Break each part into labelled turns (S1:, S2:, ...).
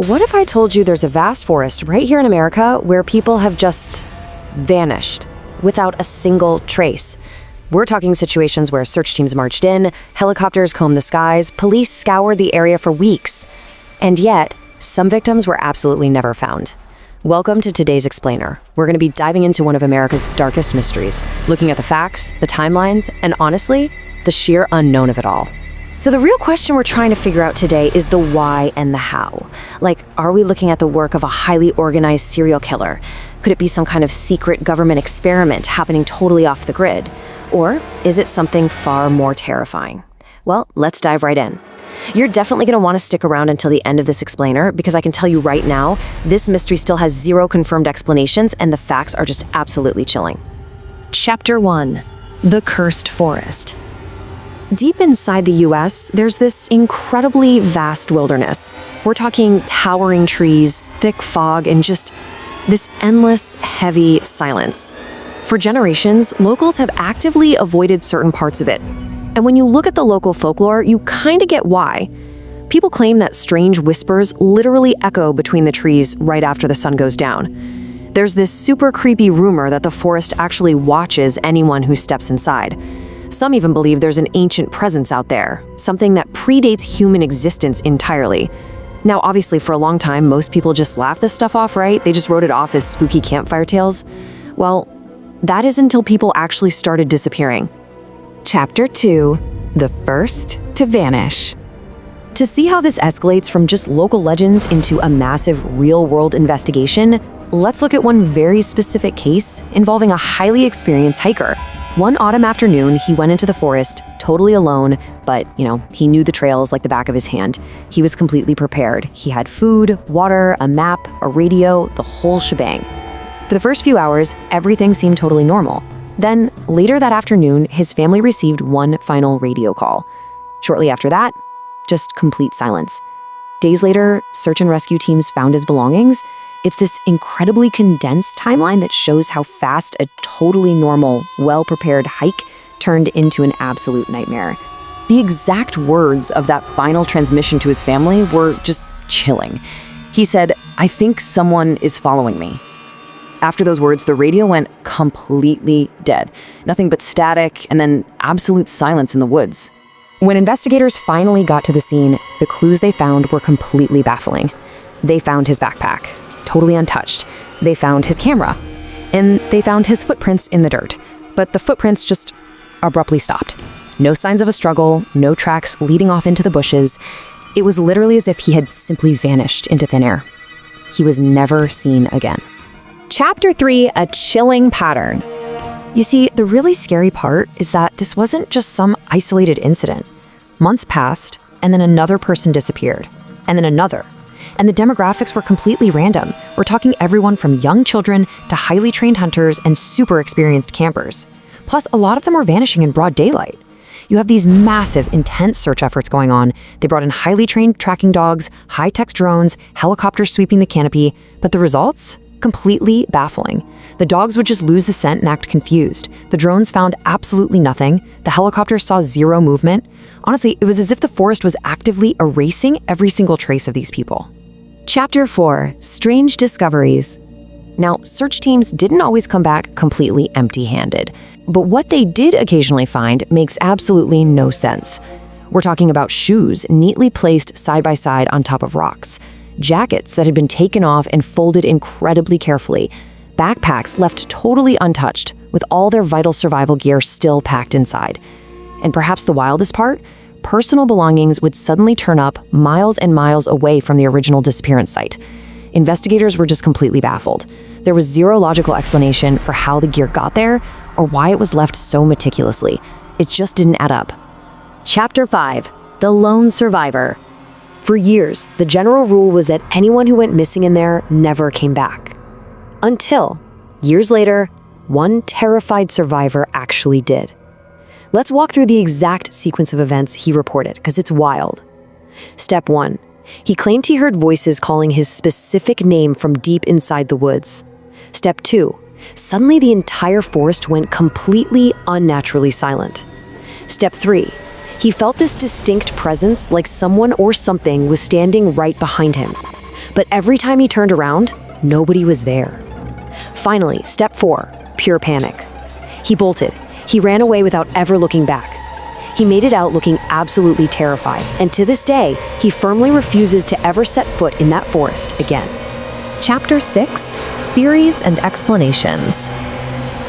S1: What if I told you there's a vast forest right here in America where people have just vanished without a single trace? We're talking situations where search teams marched in, helicopters combed the skies, police scoured the area for weeks. And yet, some victims were absolutely never found. Welcome to today's Explainer. We're going to be diving into one of America's darkest mysteries, looking at the facts, the timelines, and honestly, the sheer unknown of it all. So the real question we're trying to figure out today is the why and the how. Like, are we looking at the work of a highly organized serial killer? Could it be some kind of secret government experiment happening totally off the grid? Or is it something far more terrifying? Well, let's dive right in. You're definitely going to want to stick around until the end of this explainer because I can tell you right now, this mystery still has zero confirmed explanations and the facts are just absolutely chilling. Chapter 1. The Cursed Forest. Deep inside the US, there's this incredibly vast wilderness. We're talking towering trees, thick fog, and just this endless, heavy silence. For generations, locals have actively avoided certain parts of it. And when you look at the local folklore, you kind of get why. People claim that strange whispers literally echo between the trees right after the sun goes down. There's this super creepy rumor that the forest actually watches anyone who steps inside. Some even believe there's an ancient presence out there, something that predates human existence entirely. Now, obviously, for a long time, most people just laughed this stuff off, right? They just wrote it off as spooky campfire tales. Well, that is until people actually started disappearing. Chapter 2. The First to Vanish. To see how this escalates from just local legends into a massive real-world investigation, let's look at one very specific case involving a highly experienced hiker. One autumn afternoon, he went into the forest, totally alone, but, he knew the trails like the back of his hand. He was completely prepared. He had food, water, a map, a radio, the whole shebang. For the first few hours, everything seemed totally normal. Then, later that afternoon, his family received one final radio call. Shortly after that, just complete silence. Days later, search and rescue teams found his belongings. It's this incredibly condensed timeline that shows how fast a totally normal, well-prepared hike turned into an absolute nightmare. The exact words of that final transmission to his family were just chilling. He said, "I think someone is following me." After those words, the radio went completely dead. Nothing but static and then absolute silence in the woods. When investigators finally got to the scene, the clues they found were completely baffling. They found his backpack, totally untouched. They found his camera, and they found his footprints in the dirt. But the footprints just abruptly stopped. No signs of a struggle, no tracks leading off into the bushes. It was literally as if he had simply vanished into thin air. He was never seen again. Chapter 3, a chilling pattern. You see, the really scary part is that this wasn't just some isolated incident. Months passed, and then another person disappeared, and then another. And the demographics were completely random. We're talking everyone from young children to highly trained hunters and super experienced campers. Plus, a lot of them were vanishing in broad daylight. You have these massive, intense search efforts going on. They brought in highly trained tracking dogs, high-tech drones, helicopters sweeping the canopy, but the results? Completely baffling. The dogs would just lose the scent and act confused. The drones found absolutely nothing. The helicopters saw zero movement. Honestly, it was as if the forest was actively erasing every single trace of these people. Chapter 4. Strange Discoveries. Now, search teams didn't always come back completely empty-handed, but what they did occasionally find makes absolutely no sense. We're talking about shoes neatly placed side by side on top of rocks, jackets that had been taken off and folded incredibly carefully, backpacks left totally untouched with all their vital survival gear still packed inside. And perhaps the wildest part? Personal belongings would suddenly turn up miles and miles away from the original disappearance site. Investigators were just completely baffled. There was zero logical explanation for how the gear got there or why it was left so meticulously. It just didn't add up. Chapter 5. The Lone Survivor. For years, the general rule was that anyone who went missing in there never came back. Until, years later, one terrified survivor actually did. Let's walk through the exact sequence of events he reported, because it's wild. Step 1. He claimed he heard voices calling his specific name from deep inside the woods. Step 2. Suddenly the entire forest went completely unnaturally silent. Step 3. He felt this distinct presence like someone or something was standing right behind him. But every time he turned around, nobody was there. Finally, step 4, pure panic. He bolted. He ran away without ever looking back. He made it out looking absolutely terrified, and to this day, he firmly refuses to ever set foot in that forest again.
S2: Chapter 6: Theories and Explanations.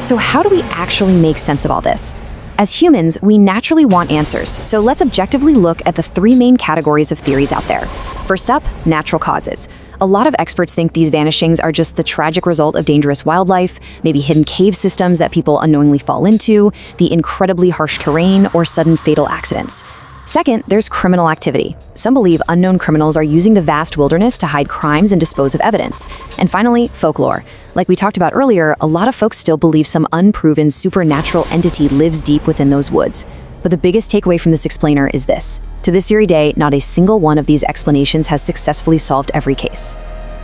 S1: So how do we actually make sense of all this? As humans, we naturally want answers, so let's objectively look at the 3 main categories of theories out there. First up, natural causes. A lot of experts think these vanishings are just the tragic result of dangerous wildlife, maybe hidden cave systems that people unknowingly fall into, the incredibly harsh terrain, or sudden fatal accidents. Second, there's criminal activity. Some believe unknown criminals are using the vast wilderness to hide crimes and dispose of evidence. And finally, folklore. Like we talked about earlier, a lot of folks still believe some unproven supernatural entity lives deep within those woods. But the biggest takeaway from this explainer is this. To this very day, not a single one of these explanations has successfully solved every case.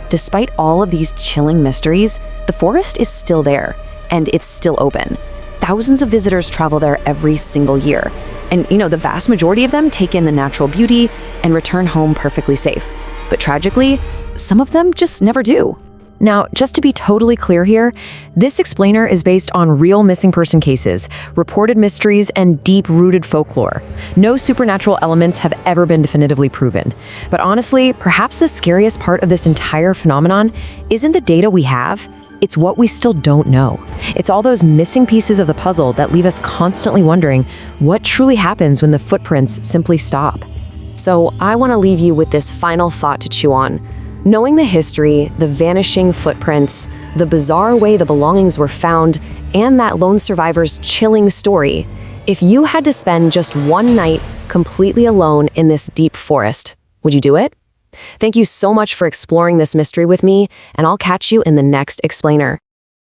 S1: Despite all of these chilling mysteries, the forest is still there, and it's still open. Thousands of visitors travel there every single year. And, the vast majority of them take in the natural beauty and return home perfectly safe. But tragically, some of them just never do. Now, just to be totally clear here, this explainer is based on real missing person cases, reported mysteries, and deep-rooted folklore. No supernatural elements have ever been definitively proven. But honestly, perhaps the scariest part of this entire phenomenon isn't the data we have, it's what we still don't know. It's all those missing pieces of the puzzle that leave us constantly wondering what truly happens when the footprints simply stop. So I want to leave you with this final thought to chew on. Knowing the history, the vanishing footprints, the bizarre way the belongings were found, and that lone survivor's chilling story, if you had to spend just one night completely alone in this deep forest, would you do it? Thank you so much for exploring this mystery with me, and I'll catch you in the next explainer.